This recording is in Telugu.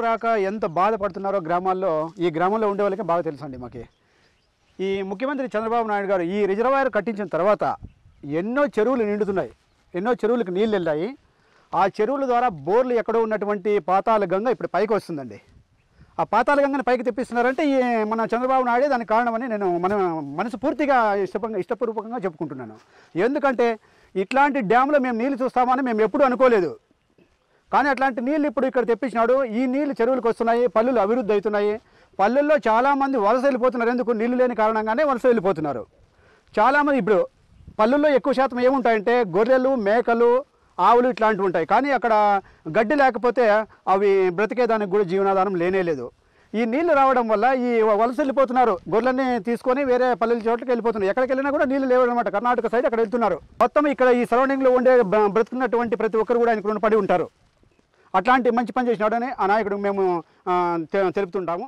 నీళ్లు రాక ఎంత బాధపడుతున్నారో గ్రామాల్లో, ఈ గ్రామంలో ఉండే వాళ్ళకి బాగా తెలుసండి. మాకు ఈ ముఖ్యమంత్రి చంద్రబాబు నాయుడు గారు ఈ రిజర్వాయర్ కట్టించిన తర్వాత ఎన్నో చెరువులు నిండుతున్నాయి, ఎన్నో చెరువులకు నీళ్ళు వెళ్ళాయి. ఆ చెరువుల ద్వారా బోర్లు ఎక్కడో ఉన్నటువంటి పాతాళ గంగ ఇప్పుడు పైకి వస్తుందండి. ఆ పాతాళ గంగని పైకి తెప్పిస్తున్నారంటే ఈ మన చంద్రబాబు నాయుడే దానికి కారణమని నేను మనసు పూర్తిగా ఇష్టపూర్వకంగా చెప్పుకుంటున్నాను. ఎందుకంటే ఇట్లాంటి డ్యామ్లో మేము నీళ్ళు చూస్తామని మేము ఎప్పుడూ అనుకోలేదు. కానీ అట్లాంటి నీళ్ళు ఇప్పుడు ఇక్కడ తెప్పించినాడు. ఈ నీళ్ళు చెరువులకు వస్తున్నాయి, పల్లెలు అభివృద్ధి అవుతున్నాయి. పల్లెల్లో చాలామంది వలస వెళ్ళిపోతున్నారు. ఎందుకు? నీళ్ళు లేని కారణంగానే వలస వెళ్ళిపోతున్నారు. చాలామంది ఇప్పుడు పల్లెల్లో ఎక్కువ శాతం ఏముంటాయంటే గొర్రెలు, మేకలు, ఆవులు ఇట్లాంటివి ఉంటాయి. కానీ అక్కడ గడ్డి లేకపోతే అవి బ్రతికేదానికి కూడా జీవనాధారం లేనేలేదు. ఈ నీళ్లు రావడం వల్ల ఈ వలస వెళ్ళిపోతున్నారు. గొర్రెల్ని తీసుకొని వేరే పల్లెల చోట్లకి వెళ్ళిపోతున్నారు. ఎక్కడికి వెళ్ళినా కూడా నీళ్ళు లేవన్నమాట. కర్ణాటక సైడ్ అక్కడ వెళ్తున్నారు. మొత్తం ఇక్కడ ఈ సరౌండింగ్లో ఉండే బ్రతుకున్నటువంటి ప్రతి ఒక్కరు కూడా ఆయనకు రుణపడి ఉంటారు. అట్లాంటి మంచి పని చేసినాడని ఆ నాయకుడు మేము తెలుపుతుంటాము.